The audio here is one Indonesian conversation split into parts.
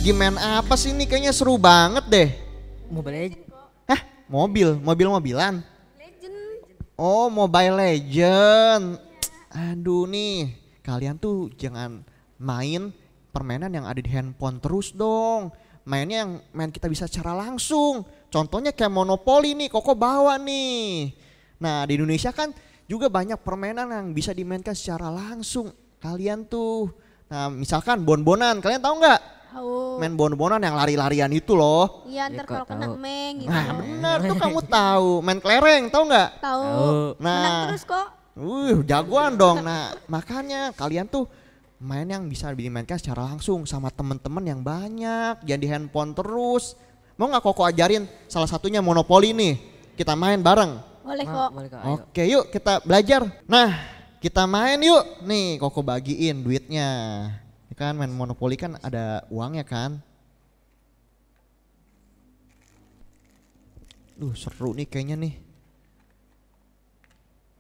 Lagi main apa sih ini? Kayaknya seru banget deh. Mobile Legends. Hah? Mobil-mobilan? Legend. Oh, Mobile Legend. Aduh nih, kalian tuh jangan main permainan yang ada di handphone terus dong. Mainnya yang main kita bisa secara langsung. Contohnya kayak Monopoly nih, Koko bawa nih. Nah di Indonesia kan juga banyak permainan yang bisa dimainkan secara langsung. Kalian tuh, nah misalkan bon-bonan, kalian tahu nggak? Tahu. Main bon-bonan yang lari-larian itu loh. Iya, ntar kok kalau kena tahu. meng gitu. Nah bener tuh kamu tahu. Main kelereng tahu nggak? Tahu. Nah. Menang terus kok. Jagoan dong. Nah makanya kalian tuh main yang bisa dimainkan secara langsung sama temen-temen yang banyak. Jangan di handphone terus. Mau nggak Koko ajarin salah satunya Monopoly nih. Kita main bareng. Boleh kok. Boleh kak, ayo. Oke yuk kita belajar. Nah kita main yuk. Nih Koko bagiin duitnya. Ini kan main Monopoly kan ada uangnya kan. Seru nih kayaknya nih.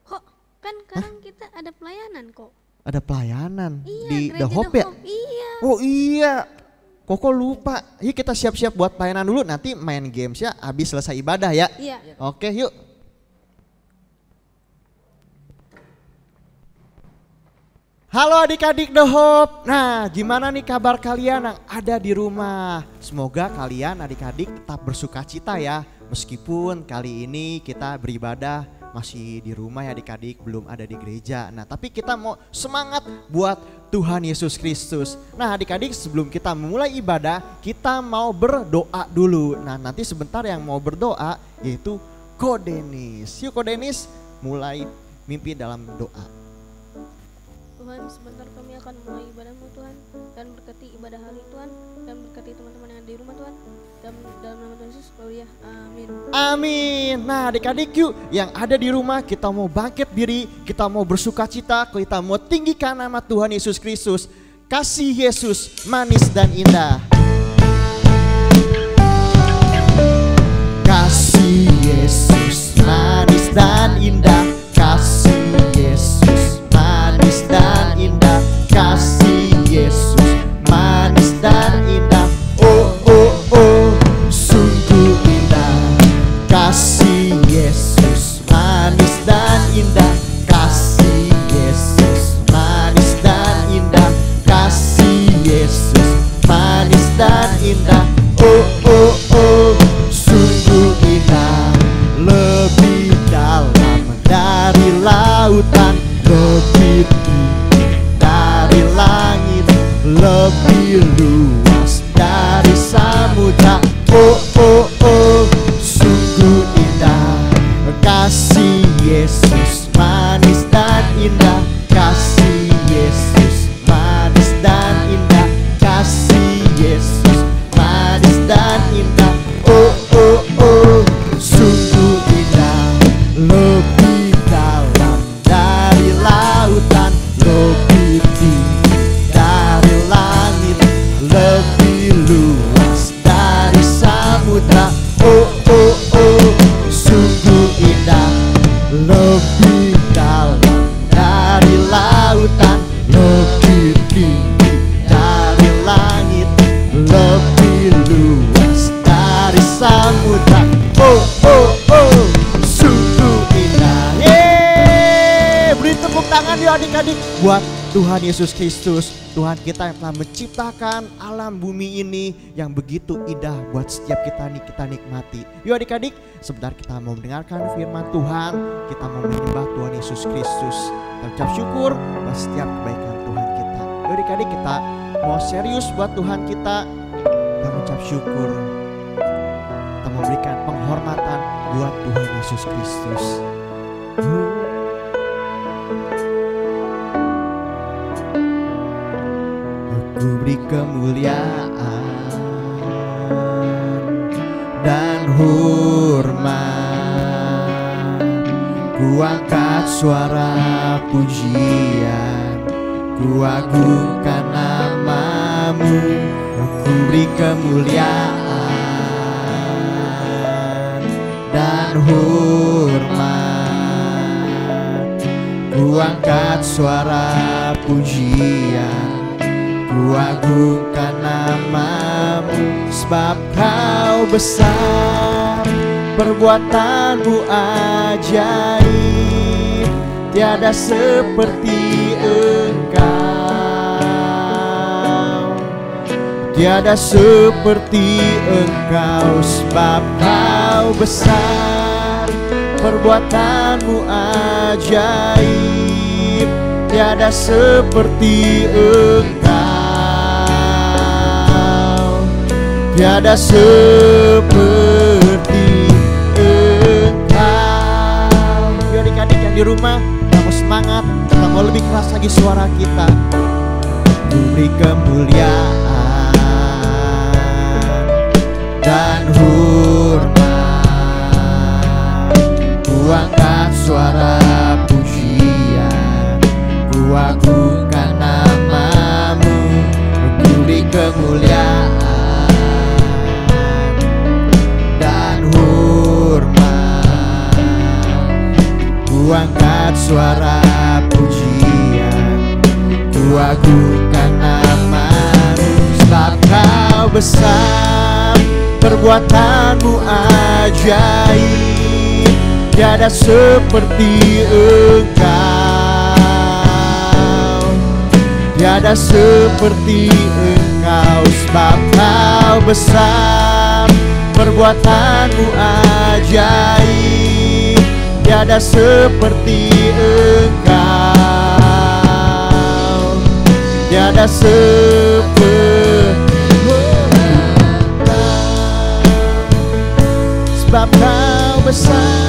Kok kan sekarang kita ada pelayanan kok. Ada pelayanan Iya, di gereja The Hope ya? Iya. Oh iya. Koko lupa. Yuk kita siap-siap buat pelayanan dulu. Nanti main games ya habis selesai ibadah ya. Iya. Oke yuk. Halo adik-adik The Hope. Nah gimana nih kabar kalian yang ada di rumah? Semoga kalian adik-adik tetap bersuka cita ya. Meskipun kali ini kita beribadah masih di rumah ya adik-adik, belum ada di gereja. Nah tapi kita mau semangat buat Tuhan Yesus Kristus. Nah adik-adik sebelum kita memulai ibadah, kita mau berdoa dulu. Nah nanti sebentar yang mau berdoa yaitu Ko Denis. Yuk Ko Denis mulai mimpi dalam doa. Tuhan, sebentar kami akan mulai ibadahmu Tuhan, dan berkati ibadah hari Tuhan, dan berkati teman-teman yang ada di rumah Tuhan, dan dalam nama Tuhan Yesus, haleluya, amin. Amin. Nah adik-adik yuk yang ada di rumah kita mau bangkit diri, kita mau bersuka cita, kita mau tinggikan nama Tuhan Yesus Kristus. Kasih Yesus manis dan indah. Kasih Yesus manis dan indah. Kasih Yesus manis dan indah. Kasih Yesus manis dan indah. Oh oh oh sungguh indah. Kasih Yesus manis dan indah. Kasih Yesus manis dan indah. Kasih Yesus manis dan indah. Oh oh oh sungguh indah. Lebih dalam dari lautan, lebih tinggi dari langit, lebih luas dari samudra. Oh oh oh sungguh indah. Kasih Yesus manis dan indah. Kasih Yesus manis dan indah. Kasih Yesus manis dan indah. Oh oh oh sungguh indah. Lebih dalam dari lautan, lebih tinggi dari langit, lebih luas dari samudra. Oh oh oh sungguh indah. Lebih dalam dari lautan, lebih tinggi dari langit, lebih luas dari samudra. Oh oh oh sungguh indah. Yeay, beri tepuk tangan ya adik-adik buat Tuhan Yesus Kristus, Tuhan kita yang telah menciptakan alam bumi ini yang begitu indah buat setiap kita nikmati. Yuk adik-adik, sebentar kita mau mendengarkan firman Tuhan, kita mau menyembah Tuhan Yesus Kristus, kita ucap syukur buat setiap kebaikan Tuhan kita. Yuk adik-adik, kita mau serius buat Tuhan kita dan mengucap syukur. Kita memberikan penghormatan buat Tuhan Yesus Kristus. Ku beri kemuliaan dan hormat. Ku angkat suara pujian, ku agungkan namamu. Ku beri kemuliaan dan hormat. Ku angkat suara pujian, ku agungkan namamu, sebab kau besar, perbuatanmu ajaib, tiada seperti engkau, tiada seperti engkau, sebab kau besar, perbuatanmu ajaib, tiada seperti engkau, tiada seperti engkau. Yuk adik-adik yang di rumah, kita mau semangat, kita mau lebih keras lagi suara kita. Ku beri kemuliaan dan hormat, ku angkat suara pujian, ku agungkan namamu, ku beri kemuliaan dan hormat, ku angkat suara pujian, ku agungkan namamu, sebab kau besar, perbuatanmu ajaib, tiada seperti engkau, tiada seperti engkau, sebab kau besar, perbuatanmu ajaib, tiada seperti engkau, tiada seperti sebab kau besar,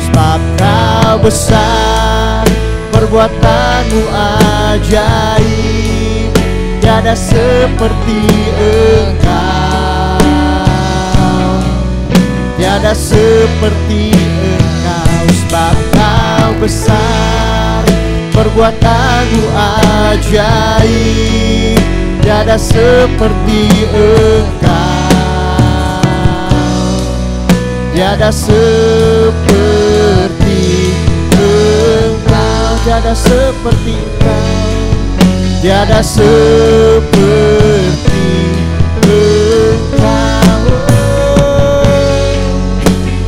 sebab kau besar, perbuatanmu ajaib, tiada seperti engkau, tiada seperti engkau, sebab kau besar, perbuatanmu ajaib, tiada seperti engkau, tiada seperti engkau, tiada seperti engkau, tiada seperti engkau,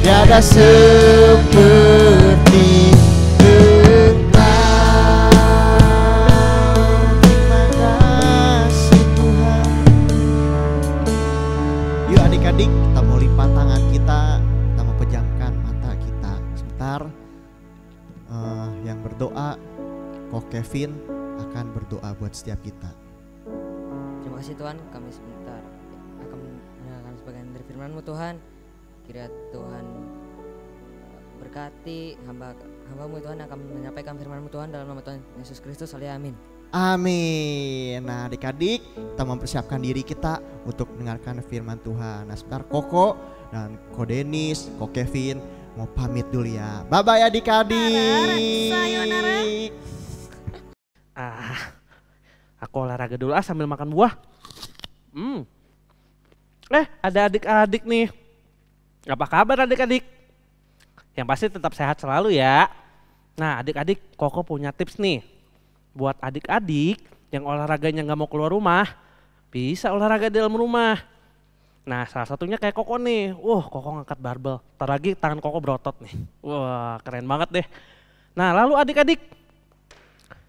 tiada seperti engkau. Terima kasih Tuhan. Yuk adik-adik, kita mau lipat tangan kita pejamkan mata kita sebentar. Yang berdoa, Kok Kevin akan berdoa buat setiap kita. Terima kasih Tuhan, kami sebentar akan mendengarkan sebagian dari firman-Mu Tuhan. Kiranya Tuhan berkati hamba-Mu Tuhan akan menyampaikan firman-Mu Tuhan dalam nama Tuhan Yesus Kristus. Amin. Amin. Nah adik-adik, kita mempersiapkan diri kita untuk mendengarkan firman Tuhan. Nah sebentar Koko dan Ko Denis, Ko Kevin mau pamit dulu ya. Bye-bye adik-adik. Sayonara. Aku olahraga dulu sambil makan buah. Ada adik-adik nih. Apa kabar adik-adik? Yang pasti tetap sehat selalu ya. Nah adik-adik, Koko punya tips nih. Buat adik-adik yang olahraganya gak mau keluar rumah, bisa olahraga di dalam rumah. Nah salah satunya kayak Koko nih. Koko ngangkat barbel. Ntar lagi tangan Koko berotot nih. Wah keren banget deh. Nah lalu adik-adik,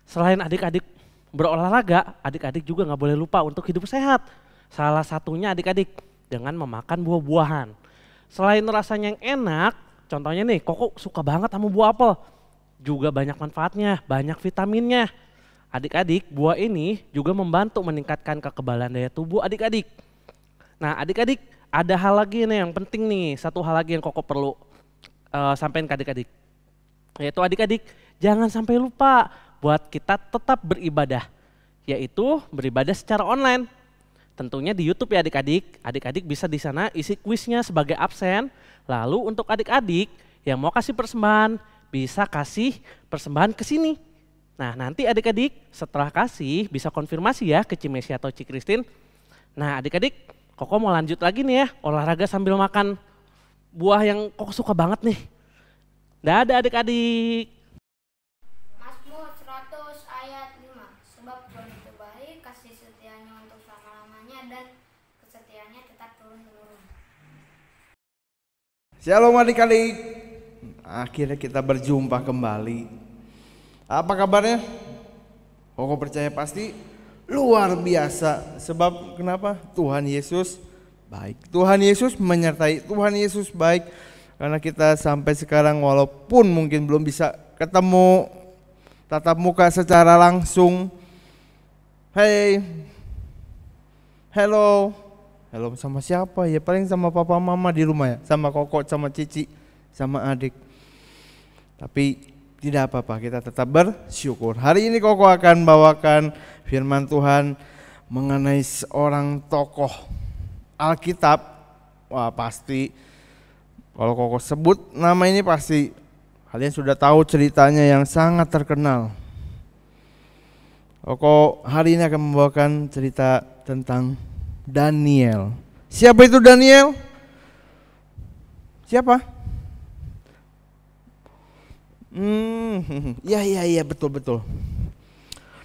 selain adik-adik berolahraga, adik-adik juga gak boleh lupa untuk hidup sehat. Salah satunya adik-adik dengan memakan buah-buahan. Selain rasanya yang enak, contohnya nih Koko suka banget sama buah apel. Juga banyak manfaatnya, banyak vitaminnya. Adik-adik, buah ini juga membantu meningkatkan kekebalan daya tubuh adik-adik. Nah adik-adik, ada hal lagi nih yang penting nih, satu hal lagi yang Koko perlu sampaikan ke adik-adik. Yaitu adik-adik, jangan sampai lupa buat kita tetap beribadah. Yaitu beribadah secara online. Tentunya di YouTube ya adik-adik. Adik-adik bisa di sana isi kuisnya sebagai absen. Lalu untuk adik-adik yang mau kasih persembahan, bisa kasih persembahan ke sini. Nah nanti adik-adik setelah kasih bisa konfirmasi ya ke Cimesi atau Cikristin. Nah adik-adik, Koko mau lanjut lagi nih ya, olahraga sambil makan buah yang Koko suka banget nih. Dadah adik-adik. Mazmur 100 ayat 5. Sebab Tuhan itu baik, kasih setianya untuk selama-lamanya, dan kesetiaannya tetap turun-temurun. Shalom adik-adik. Akhirnya kita berjumpa kembali. Apa kabarnya? Koko percaya pasti luar biasa. Sebab kenapa? Tuhan Yesus baik. Tuhan Yesus menyertai. Tuhan Yesus baik. Karena kita sampai sekarang walaupun mungkin belum bisa ketemu tatap muka secara langsung. Hey, hello. Hello sama siapa ya? Paling sama papa mama di rumah ya. Sama Koko, sama Cici, sama adik. Tapi tidak apa-apa, kita tetap bersyukur. Hari ini Koko akan bawakan firman Tuhan mengenai seorang tokoh Alkitab. Wah pasti kalau Koko sebut nama ini pasti kalian sudah tahu ceritanya yang sangat terkenal. Koko hari ini akan membawakan cerita tentang Daniel. Siapa itu Daniel? Siapa? Iya betul.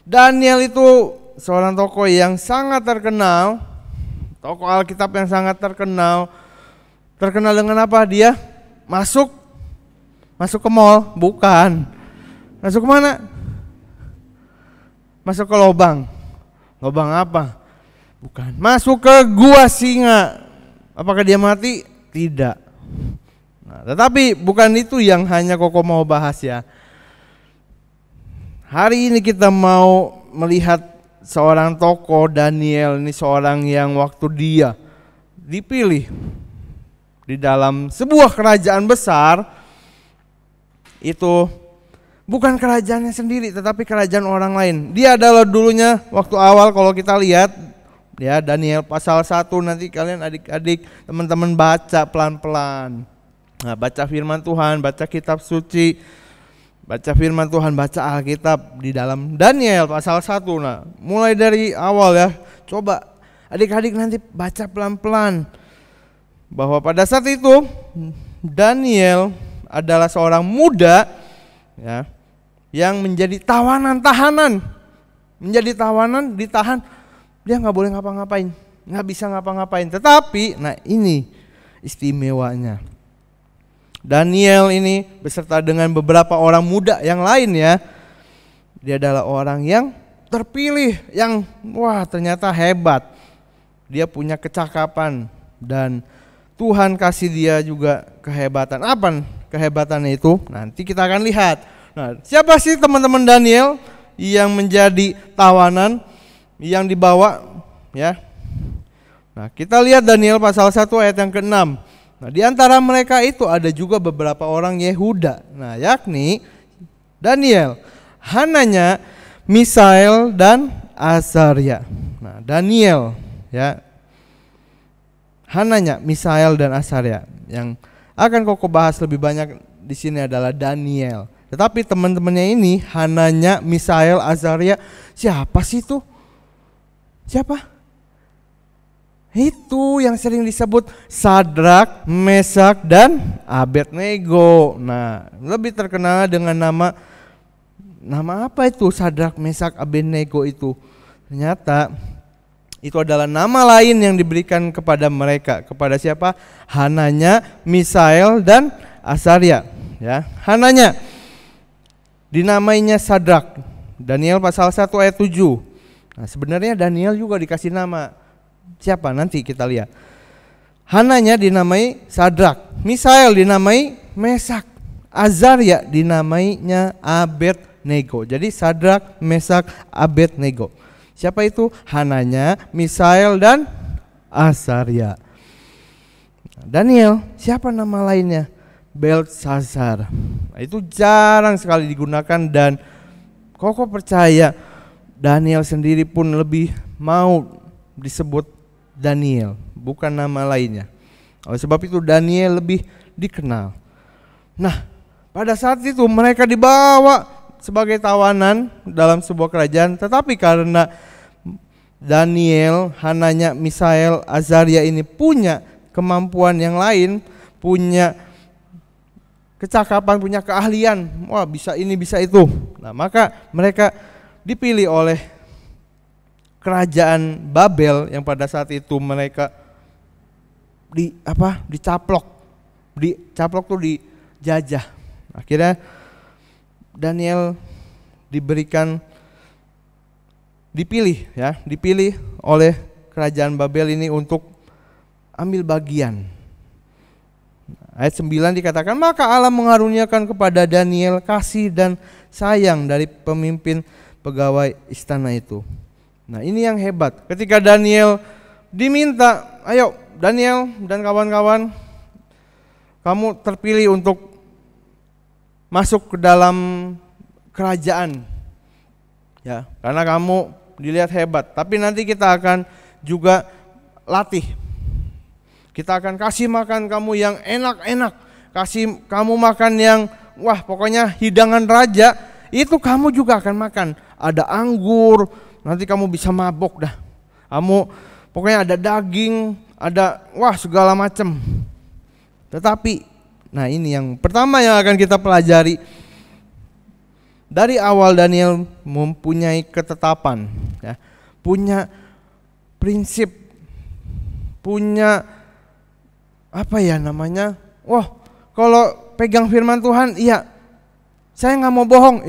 Daniel itu seorang tokoh yang sangat terkenal, tokoh Alkitab yang sangat terkenal. Terkenal dengan apa? Dia masuk ke mall? Bukan. Masuk ke mana? Masuk ke lobang. Lobang apa? Bukan. Masuk ke gua singa. Apakah dia mati? Tidak. Nah, tetapi bukan itu yang hanya Koko mau bahas ya. Hari ini kita mau melihat seorang tokoh Daniel. Ini seorang yang waktu dia dipilih di dalam sebuah kerajaan besar, itu bukan kerajaannya sendiri tetapi kerajaan orang lain. Dia adalah dulunya waktu awal kalau kita lihat ya Daniel pasal 1, nanti kalian adik-adik teman-teman baca pelan-pelan. Nah, baca firman Tuhan, baca kitab suci, baca firman Tuhan, baca Alkitab di dalam Daniel pasal 1. Nah, mulai dari awal ya. Coba adik-adik nanti baca pelan-pelan. Bahwa pada saat itu Daniel adalah seorang muda ya, yang menjadi tahanan. Menjadi tahanan, ditahan, dia nggak boleh ngapa-ngapain, nggak bisa ngapa-ngapain. Tetapi, nah ini istimewanya. Daniel ini beserta dengan beberapa orang muda yang lain ya. Dia adalah orang yang terpilih, yang wah ternyata hebat. Dia punya kecakapan dan Tuhan kasih dia juga kehebatan. Apa kehebatannya itu? Nanti kita akan lihat. Nah, siapa sih teman-teman Daniel yang menjadi tawanan yang dibawa ya? Nah, kita lihat Daniel pasal 1 ayat yang ke-6. Nah, di antara mereka itu ada juga beberapa orang Yehuda. Nah, yakni Daniel, Hananya, Misael dan Azaria. Nah, Daniel ya, Hananya, Misael dan Azaria. Yang akan Koko bahas lebih banyak di sini adalah Daniel. Tetapi teman-temannya ini Hananya, Misael, Azaria, siapa sih itu? Siapa? Itu yang sering disebut Sadrak, Mesak dan Abednego. Nah, lebih terkenal dengan nama apa itu Sadrak, Mesak, Abednego itu? Ternyata itu adalah nama lain yang diberikan kepada mereka. Kepada siapa? Hananya, Misael dan Azaria. Ya, Hananya dinamainya Sadrak. Daniel pasal 1 ayat 7. Nah, sebenarnya Daniel juga dikasih nama. Siapa? Nanti kita lihat. Hananya dinamai Sadrak, Misael dinamai Mesak, Azaria dinamainya Abednego. Jadi Sadrak, Mesak, Abednego. Siapa itu? Hananya, Misael dan Azaria. Daniel, siapa nama lainnya? Belshazzar. Nah, itu jarang sekali digunakan dan Koko percaya Daniel sendiri pun lebih mau disebut Daniel, bukan nama lainnya. Oleh sebab itu Daniel lebih dikenal. Nah, pada saat itu mereka dibawa sebagai tawanan dalam sebuah kerajaan, tetapi karena Daniel, Hananya, Misael, Azaria ini punya kemampuan yang lain, punya kecakapan, punya keahlian, wah bisa ini bisa itu. Nah, maka mereka dipilih oleh kerajaan Babel yang pada saat itu mereka dicaplok tuh, dijajah. Akhirnya Daniel dipilih oleh kerajaan Babel ini untuk ambil bagian. Ayat 9 dikatakan, maka Allah mengaruniakan kepada Daniel kasih dan sayang dari pemimpin pegawai istana itu. Nah, ini yang hebat. Ketika Daniel diminta, ayo Daniel dan kawan-kawan, kamu terpilih untuk masuk ke dalam kerajaan. Ya, karena kamu dilihat hebat. Tapi nanti kita akan juga latih. Kita akan kasih makan kamu yang enak-enak, kasih kamu makan yang pokoknya hidangan raja, itu kamu juga akan makan. Ada anggur, nanti kamu bisa mabok dah. Kamu pokoknya ada daging, ada segala macam. Tetapi, nah ini yang pertama yang akan kita pelajari. Dari awal Daniel mempunyai ketetapan, ya, punya prinsip, punya kalau pegang firman Tuhan, iya, saya nggak mau bohong,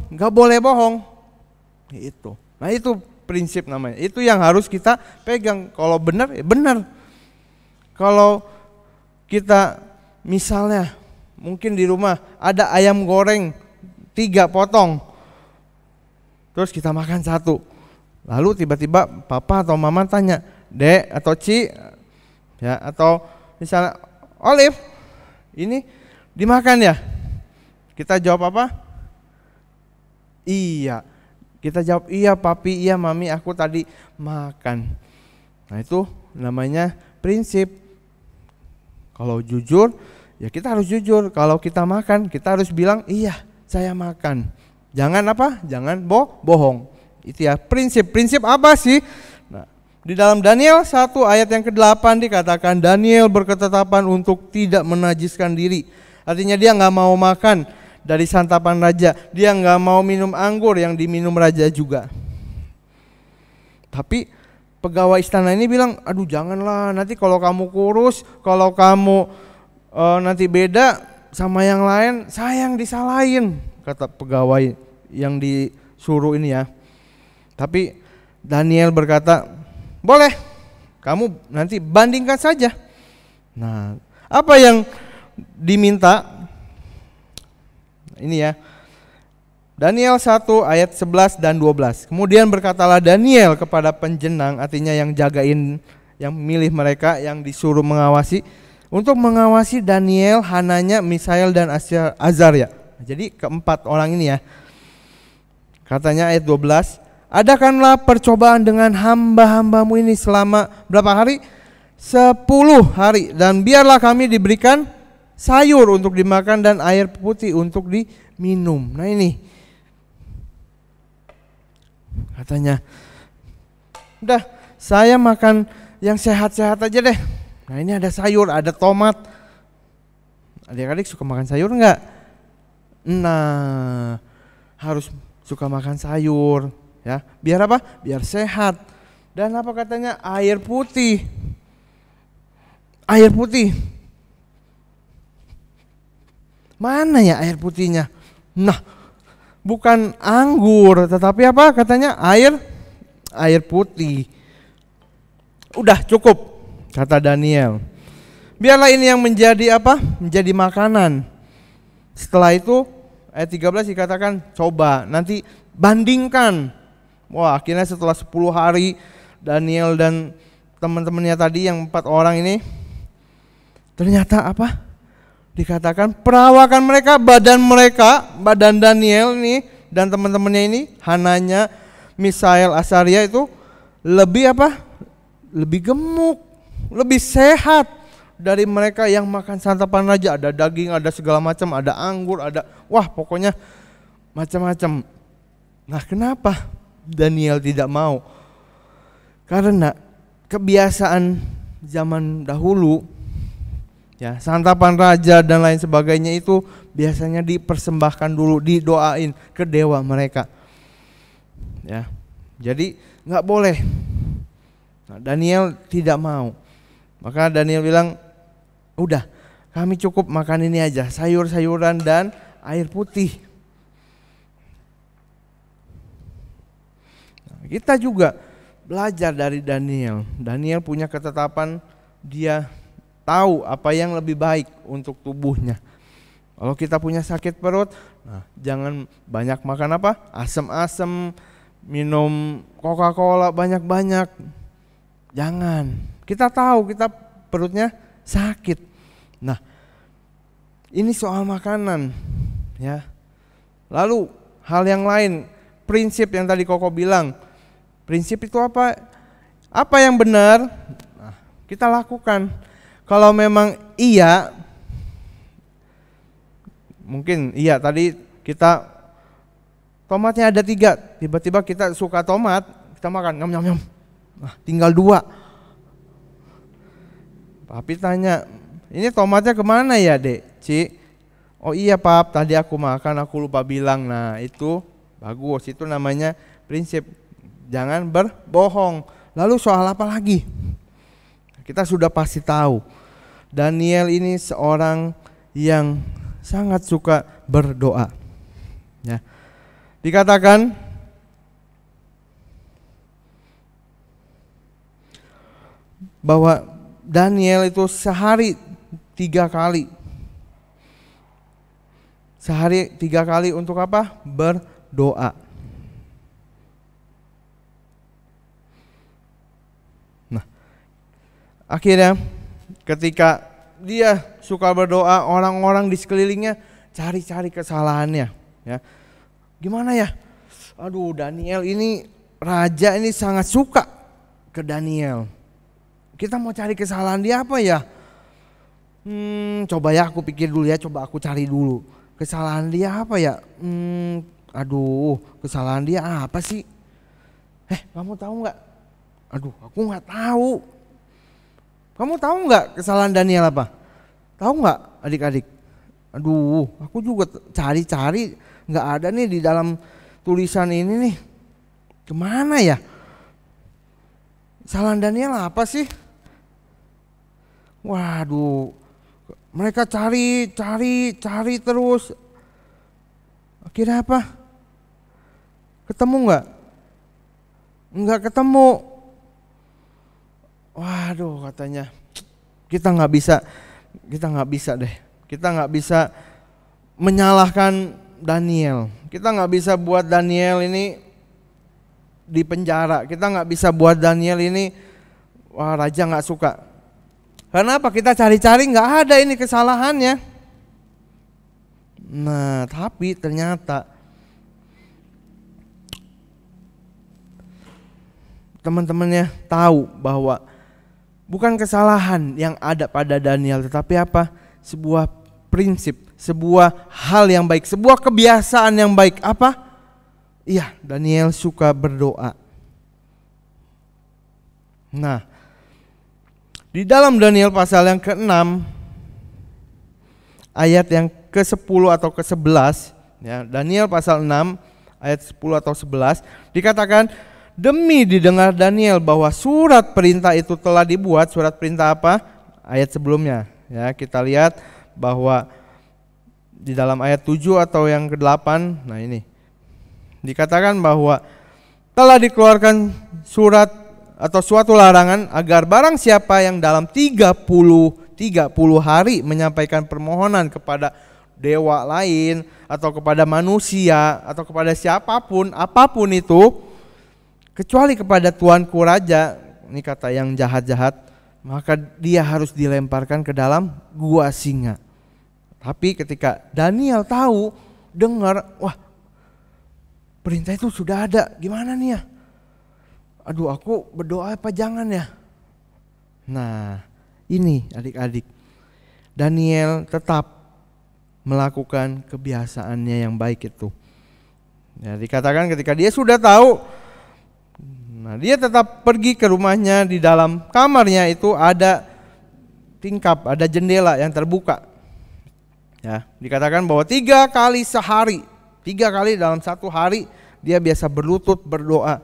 nggak boleh bohong. Itu, nah itu prinsip namanya. Itu yang harus kita pegang. Kalau benar, ya benar. Kalau kita misalnya mungkin di rumah ada ayam goreng 3 potong, terus kita makan 1, lalu tiba-tiba papa atau mama tanya, Dek atau Ci, ya, atau misalnya Olive, ini dimakan ya? Kita jawab apa? Iya. Kita jawab iya papi, iya mami, aku tadi makan. Nah itu namanya prinsip. Kalau jujur, ya kita harus jujur. Kalau kita makan, kita harus bilang iya saya makan. Jangan Jangan bohong. Itu ya prinsip. Prinsip apa sih? Di dalam Daniel 1 ayat yang ke-8 dikatakan Daniel berketetapan untuk tidak menajiskan diri. Artinya dia gak mau makan dari santapan raja. Dia gak mau minum anggur yang diminum raja juga. Tapi pegawai istana ini bilang, aduh janganlah, nanti kalau kamu kurus, kalau kamu nanti beda sama yang lain, saya yang disalahin, kata pegawai yang disuruh ini ya. Tapi Daniel berkata, boleh, kamu nanti bandingkan saja. Nah, apa yang diminta? Ini ya, Daniel 1 ayat 11 dan 12. Kemudian berkatalah Daniel kepada penjenang, artinya yang jagain, yang milih mereka, yang disuruh mengawasi, untuk mengawasi Daniel, Hananya, Misael dan Azaria. Jadi keempat orang ini ya. Katanya ayat 12, adakanlah percobaan dengan hamba-hambamu ini selama berapa hari? 10 hari. Dan biarlah kami diberikan sayur untuk dimakan dan air putih untuk diminum. Nah ini katanya, udah saya makan yang sehat-sehat aja deh. Nah ini ada sayur, ada tomat. Adik-adik suka makan sayur enggak? Nah harus suka makan sayur. Ya, biar apa? Biar sehat. Dan apa katanya? Air putih. Air putih. Mana ya air putihnya? Nah, bukan anggur, tetapi apa katanya? Air putih. Udah cukup, kata Daniel. Biarlah ini yang menjadi apa? Menjadi makanan. Setelah itu ayat 13 dikatakan, coba nanti bandingkan. Wah, akhirnya setelah 10 hari Daniel dan teman-temannya tadi yang 4 orang ini, ternyata apa? Dikatakan perawakan mereka, badan Daniel ini dan teman-temannya ini, Hananya, Misael, Azaria itu lebih apa? Lebih gemuk, lebih sehat dari mereka yang makan santapan raja. Ada daging, ada segala macam, ada anggur, ada pokoknya macam-macam. Nah, kenapa Daniel tidak mau? Karena kebiasaan zaman dahulu, ya, santapan raja dan lain sebagainya itu biasanya dipersembahkan dulu, didoain ke dewa mereka. Ya. Jadi nggak boleh. Nah, Daniel tidak mau. Maka Daniel bilang, udah kami cukup makan ini aja, sayur-sayuran dan air putih. Nah, kita juga belajar dari Daniel. Daniel punya ketetapan, dia tahu apa yang lebih baik untuk tubuhnya. Kalau kita punya sakit perut, nah jangan banyak makan apa? Asam-asam, minum Coca-Cola banyak-banyak. Jangan. Kita tahu kita perutnya sakit. Nah, ini soal makanan, ya. Lalu hal yang lain, prinsip yang tadi Koko bilang. Prinsip itu apa? Apa yang benar? Nah, kita lakukan. Kalau memang iya, mungkin iya tadi kita tomatnya ada 3, tiba-tiba kita suka tomat, kita makan nyam. Nah, tinggal 2. Papi tanya, ini tomatnya kemana ya dek? Ci, oh iya pap, tadi aku makan, aku lupa bilang. Nah itu bagus, itu namanya prinsip, jangan berbohong. Lalu soal apa lagi? Kita sudah pasti tahu, Daniel ini seorang yang sangat suka berdoa, ya. Dikatakan bahwa Daniel itu sehari 3 kali. Sehari 3 kali untuk apa? Berdoa. Nah, akhirnya ketika dia suka berdoa, orang-orang di sekelilingnya cari-cari kesalahannya, ya. Gimana ya? Aduh, Daniel ini raja ini sangat suka ke Daniel. Kita mau cari kesalahan dia apa ya? Coba ya aku pikir dulu ya, coba aku cari dulu. Kesalahan dia apa ya? Aduh, kesalahan dia apa sih? Kamu tahu nggak? Aduh, aku nggak tahu. Kamu tahu nggak kesalahan Daniel apa? Tahu nggak adik-adik? Aduh, aku juga cari-cari nggak ada nih di dalam tulisan ini nih. Kemana ya? Kesalahan Daniel apa sih? Waduh, mereka cari terus. Akhirnya apa? Ketemu nggak? Nggak ketemu. Waduh, katanya kita nggak bisa deh. Kita nggak bisa menyalahkan Daniel. Kita nggak bisa buat Daniel ini di penjara. Kita nggak bisa buat Daniel ini, wah raja nggak suka. Karena apa? Kita cari-cari nggak ada ini kesalahannya. Nah, tapi ternyata teman-temannya tahu bahwa bukan kesalahan yang ada pada Daniel, tetapi apa? Sebuah prinsip, sebuah hal yang baik, sebuah kebiasaan yang baik. Apa? Iya, Daniel suka berdoa. Nah, di dalam Daniel pasal yang ke-6 ayat yang ke-10 atau ke-11, ya, Daniel pasal 6 ayat 10 atau 11 dikatakan, demi didengar Daniel bahwa surat perintah itu telah dibuat. Surat perintah apa? Ayat sebelumnya, ya, kita lihat bahwa di dalam ayat 7 atau yang ke-8, nah ini dikatakan bahwa telah dikeluarkan surat atau suatu larangan agar barang siapa yang dalam 30 hari menyampaikan permohonan kepada dewa lain atau kepada manusia atau kepada siapapun, apapun itu, kecuali kepada tuanku raja, ini kata yang jahat-jahat, maka dia harus dilemparkan ke dalam gua singa. Tapi ketika Daniel tahu, dengar, wah perintah itu sudah ada, gimana nih ya? Aduh, aku berdoa apa jangan ya? Nah, ini adik-adik, Daniel tetap melakukan kebiasaannya yang baik itu. Ya, dikatakan ketika dia sudah tahu, nah dia tetap pergi ke rumahnya. Di dalam kamarnya itu ada tingkap, ada jendela yang terbuka. Ya, dikatakan bahwa 3 kali sehari, 3 kali dalam satu hari dia biasa berlutut berdoa.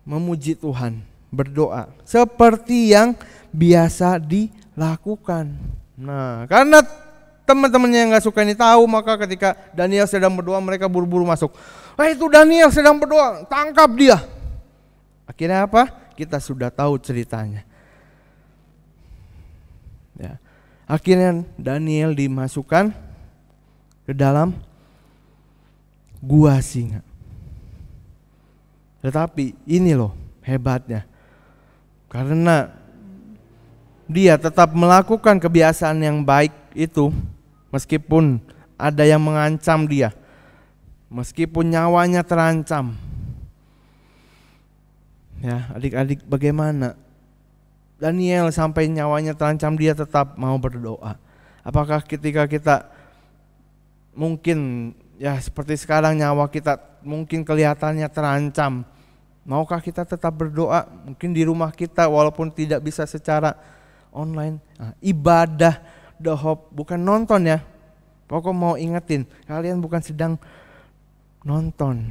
memuji Tuhan, berdoa seperti yang biasa dilakukan. Nah, karena teman-temannya yang gak suka ini tahu, maka ketika Daniel sedang berdoa mereka buru-buru masuk. Itu Daniel sedang berdoa, tangkap dia. Akhirnya apa? Kita sudah tahu ceritanya. Ya. Akhirnya Daniel dimasukkan ke dalam gua singa. Tetapi ini loh hebatnya. Karena dia tetap melakukan kebiasaan yang baik itu meskipun ada yang mengancam dia. Meskipun nyawanya terancam. Ya, adik-adik, bagaimana Daniel sampai nyawanya terancam dia tetap mau berdoa? Apakah ketika kita mungkin ya seperti sekarang nyawa kita mungkin kelihatannya terancam, maukah kita tetap berdoa? Mungkin di rumah kita walaupun tidak bisa secara online. Ibadah The Hope bukan nonton ya. Pokok mau ingetin, kalian bukan sedang nonton,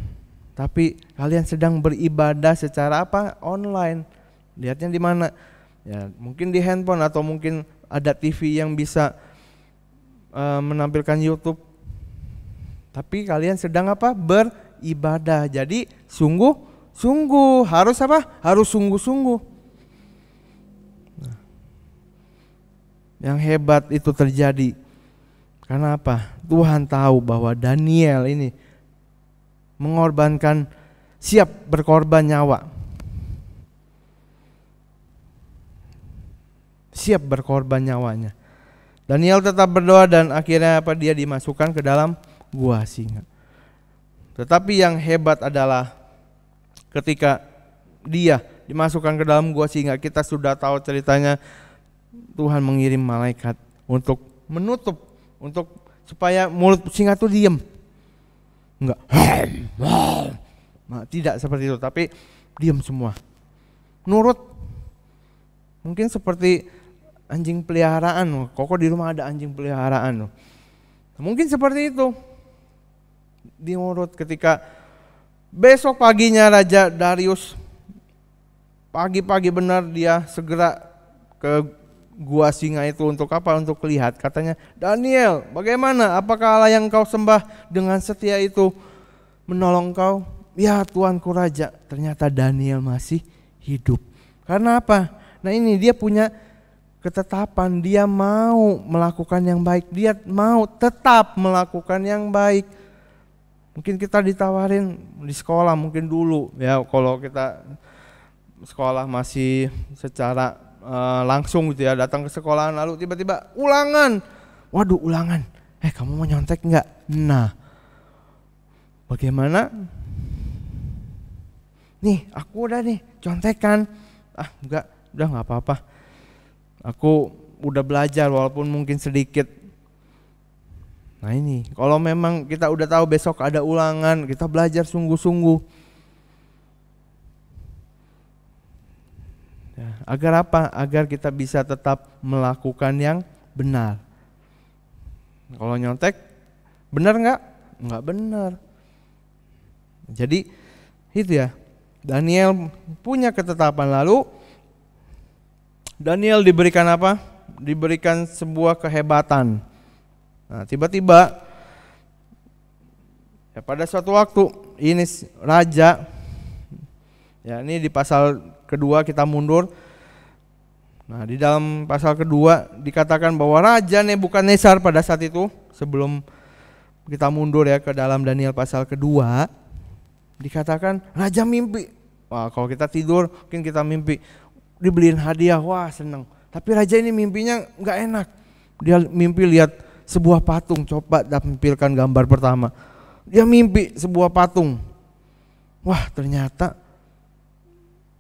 tapi kalian sedang beribadah secara apa? Online. Lihatnya di mana? Ya, mungkin di handphone atau mungkin ada TV yang bisa menampilkan YouTube. Tapi kalian sedang apa? Beribadah. Jadi sungguh harus apa? Harus sungguh-sungguh. Nah, yang hebat itu terjadi karena apa? Tuhan tahu bahwa Daniel ini mengorbankan, siap berkorban nyawa. Siap berkorban nyawanya. Daniel tetap berdoa dan akhirnya apa? Dia dimasukkan ke dalam gua singa. Tetapi yang hebat adalah ketika dia dimasukkan ke dalam gua singa, kita sudah tahu ceritanya, Tuhan mengirim malaikat untuk menutup, untuk supaya mulut singa itu diam. Enggak, nah, tidak seperti itu, tapi diam semua, nurut. Mungkin seperti anjing peliharaan. Koko di rumah ada anjing peliharaan. Mungkin seperti itu. Dia nurut ketika besok paginya Raja Darius pagi-pagi benar dia segera ke gua singa itu untuk apa? Untuk lihat. Katanya, Daniel, bagaimana? Apakah Allah yang kau sembah dengan setia itu menolong kau? Ya Tuanku Raja. Ternyata Daniel masih hidup. Karena apa? Nah ini dia punya ketetapan. Dia mau melakukan yang baik. Dia mau tetap melakukan yang baik. Mungkin kita ditawarin di sekolah mungkin dulu. Ya kalau kita sekolah masih secara langsung gitu ya, datang ke sekolahan lalu tiba-tiba ulangan. Waduh ulangan, kamu mau nyontek enggak? Nah bagaimana? Nih aku udah nih contekan. Enggak, udah gak apa-apa. Aku udah belajar walaupun mungkin sedikit. Nah ini kalau memang kita udah tahu besok ada ulangan, kita belajar sungguh-sungguh. Ya, agar apa? Agar kita bisa tetap melakukan yang benar. Kalau nyontek, benar nggak? Nggak benar. Jadi itu ya, Daniel punya ketetapan. Lalu Daniel diberikan apa? Diberikan sebuah kehebatan. Nah, tiba-tiba ya pada suatu waktu ini raja, ya ini di pasal kedua kita mundur. Nah di dalam pasal kedua dikatakan bahwa Raja Nebukadnezar pada saat itu, sebelum kita mundur ya ke dalam Daniel pasal kedua, dikatakan Raja mimpi. Wah kalau kita tidur mungkin kita mimpi dibeliin hadiah, wah seneng. Tapi Raja ini mimpinya gak enak. Dia mimpi lihat sebuah patung. Coba tampilkan gambar pertama. Dia mimpi sebuah patung. Wah ternyata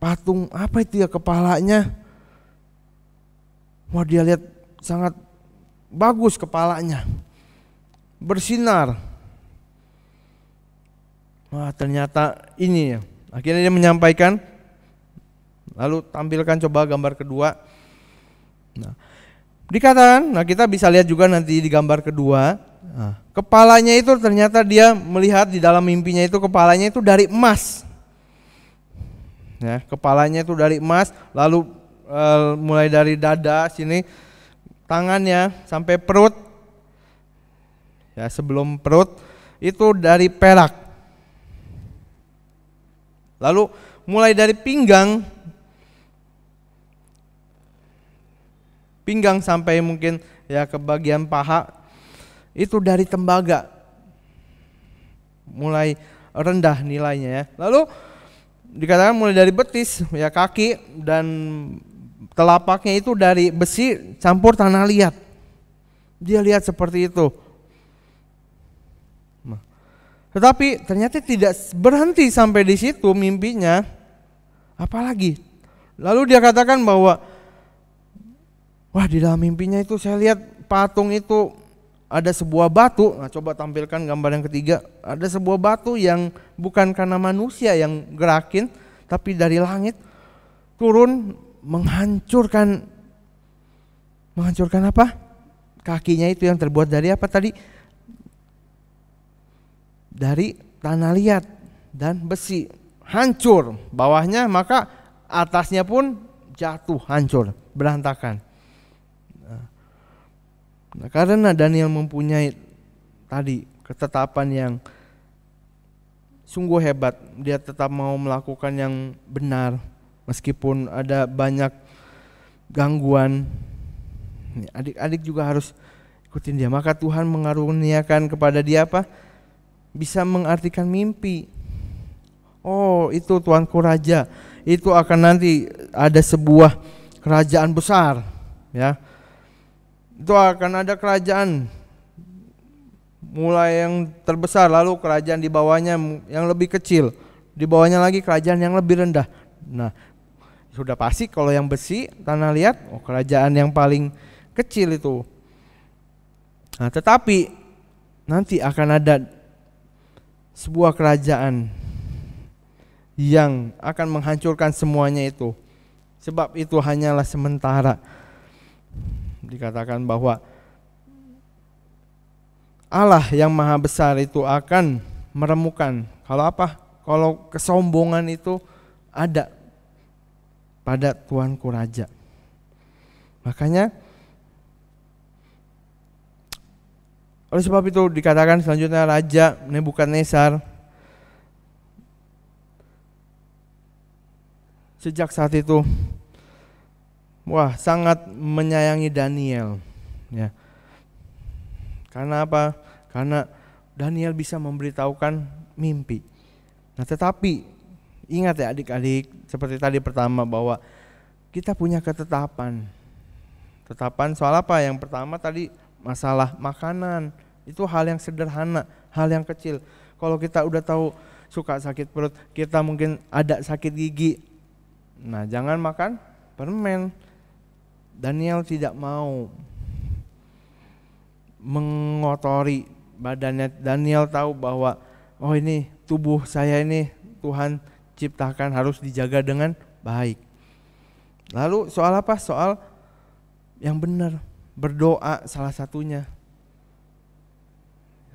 patung apa itu ya, kepalanya. Wah dia lihat sangat bagus kepalanya, bersinar. Wah ternyata ini ya. Akhirnya dia menyampaikan. Lalu tampilkan coba gambar kedua. Nah, dikatakan, nah kita bisa lihat juga nanti di gambar kedua. Nah, kepalanya itu ternyata dia melihat di dalam mimpinya itu kepalanya itu dari emas. Ya, kepalanya itu dari emas, lalu mulai dari dada sini, tangannya sampai perut, ya sebelum perut itu dari perak. Lalu mulai dari pinggang sampai mungkin ya ke bagian paha itu dari tembaga, mulai rendah nilainya ya. Lalu dikatakan mulai dari betis ya, kaki dan telapaknya itu dari besi campur tanah liat. Dia lihat seperti itu. Tetapi ternyata tidak berhenti sampai di situ mimpinya. Apalagi? Lalu dia katakan bahwa wah, di dalam mimpinya itu saya lihat patung itu ada sebuah batu. Nah, coba tampilkan gambar yang ketiga. Ada sebuah batu yang bukan karena manusia yang gerakin, tapi dari langit turun menghancurkan apa? Kakinya itu yang terbuat dari apa tadi? Dari tanah liat dan besi. Hancur bawahnya, maka atasnya pun jatuh hancur, berantakan. Nah, karena Daniel mempunyai tadi ketetapan yang sungguh hebat, dia tetap mau melakukan yang benar meskipun ada banyak gangguan. Adik-adik juga harus ikutin dia. Maka Tuhan mengaruniakan kepada dia apa? Bisa mengartikan mimpi. Oh, itu Tuanku Raja. Itu akan nanti ada sebuah kerajaan besar, ya. Itu akan ada kerajaan mulai yang terbesar, lalu kerajaan di bawahnya yang lebih kecil, di bawahnya lagi kerajaan yang lebih rendah. Nah, sudah pasti kalau yang besi tanah liat, oh kerajaan yang paling kecil itu. Nah, tetapi nanti akan ada sebuah kerajaan yang akan menghancurkan semuanya itu. Sebab itu hanyalah sementara. Dikatakan bahwa Allah yang maha besar itu akan meremukan. Kalau apa? Kalau kesombongan itu ada pada Tuanku Raja. Makanya oleh sebab itu dikatakan selanjutnya Raja Nebukadnezar sejak saat itu wah, sangat menyayangi Daniel, ya. Karena apa? Karena Daniel bisa memberitahukan mimpi. Nah, tetapi ingat ya adik-adik, seperti tadi pertama bahwa kita punya ketetapan. Ketetapan soal apa? Yang pertama tadi masalah makanan. Itu hal yang sederhana, hal yang kecil. Kalau kita udah tahu suka sakit perut, kita mungkin ada sakit gigi. Nah, jangan makan permen. Daniel tidak mau mengotori badannya. Daniel tahu bahwa oh ini tubuh saya ini Tuhan ciptakan harus dijaga dengan baik. Lalu soal apa? Soal yang benar, berdoa salah satunya.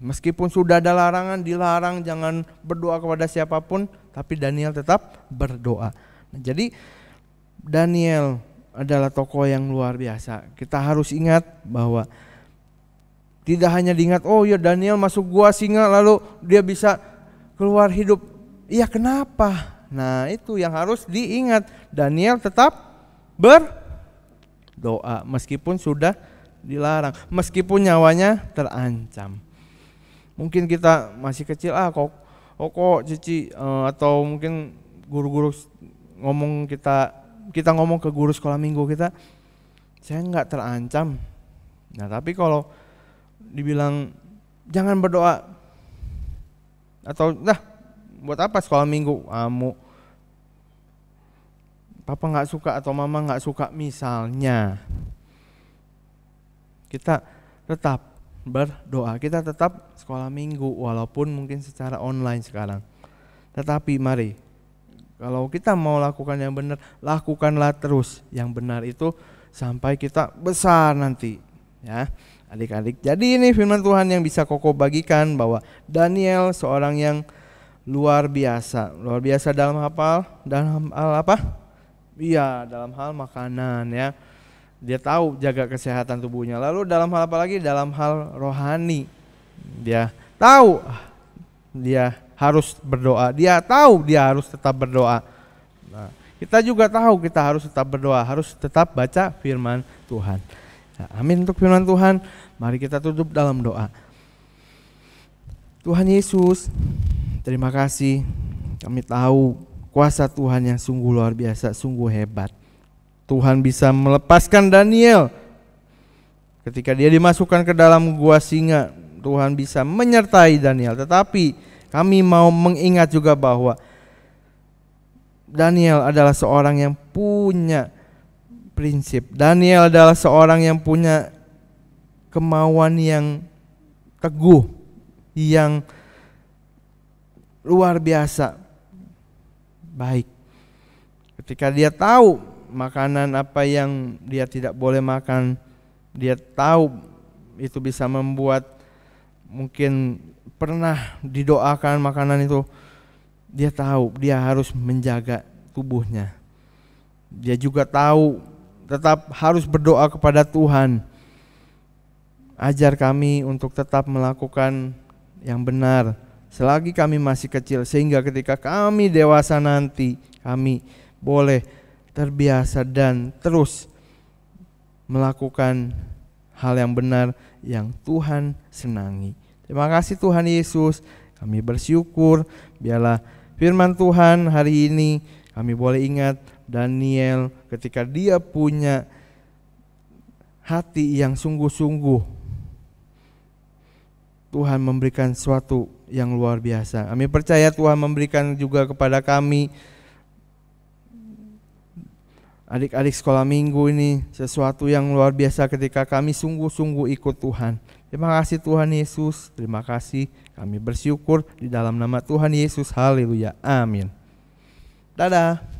Meskipun sudah ada larangan, dilarang jangan berdoa kepada siapapun, tapi Daniel tetap berdoa. Nah, jadi Daniel adalah tokoh yang luar biasa. Kita harus ingat bahwa tidak hanya diingat, oh ya Daniel masuk gua singa lalu dia bisa keluar hidup. Iya, kenapa? Nah, itu yang harus diingat. Daniel tetap berdoa meskipun sudah dilarang, meskipun nyawanya terancam. Mungkin kita masih kecil, kok cici atau mungkin guru-guru ngomong kita ngomong ke guru sekolah minggu kita, saya enggak terancam. Nah, tapi kalau dibilang jangan berdoa atau buat apa sekolah minggu, kamu papa enggak suka atau mama enggak suka misalnya, kita tetap berdoa, kita tetap sekolah minggu walaupun mungkin secara online sekarang. Tetapi mari, kalau kita mau lakukan yang benar, lakukanlah terus yang benar itu sampai kita besar nanti, ya adik-adik. Jadi ini firman Tuhan yang bisa Koko bagikan bahwa Daniel seorang yang luar biasa. Luar biasa dalam hal apa? Iya, dalam hal makanan ya. Dia tahu jaga kesehatan tubuhnya. Lalu dalam hal apa lagi? Dalam hal rohani. Dia tahu dia harus berdoa. Dia tahu dia harus tetap berdoa. Nah, kita juga tahu kita harus tetap berdoa, harus tetap baca firman Tuhan. Nah, amin untuk firman Tuhan. Mari kita tutup dalam doa. Tuhan Yesus, terima kasih. Kami tahu kuasa Tuhan yang sungguh luar biasa, sungguh hebat. Tuhan bisa melepaskan Daniel ketika dia dimasukkan ke dalam gua singa. Tuhan bisa menyertai Daniel. Tetapi kami mau mengingat juga bahwa Daniel adalah seorang yang punya prinsip. Daniel adalah seorang yang punya kemauan yang teguh, yang luar biasa baik. Ketika dia tahu makanan apa yang dia tidak boleh makan, dia tahu itu bisa membuat, mungkin pernah didoakan makanan itu, dia tahu dia harus menjaga tubuhnya. Dia juga tahu tetap harus berdoa kepada Tuhan. Ajar kami untuk tetap melakukan yang benar selagi kami masih kecil, sehingga ketika kami dewasa nanti kami boleh terbiasa dan terus melakukan hal yang benar yang Tuhan senangi. Terima kasih Tuhan Yesus, kami bersyukur biarlah firman Tuhan hari ini kami boleh ingat Daniel ketika dia punya hati yang sungguh-sungguh, Tuhan memberikan sesuatu yang luar biasa. Kami percaya Tuhan memberikan juga kepada kami adik-adik sekolah minggu ini sesuatu yang luar biasa ketika kami sungguh-sungguh ikut Tuhan. Terima kasih Tuhan Yesus, terima kasih. Kami bersyukur di dalam nama Tuhan Yesus. Haleluya, amin. Dadah.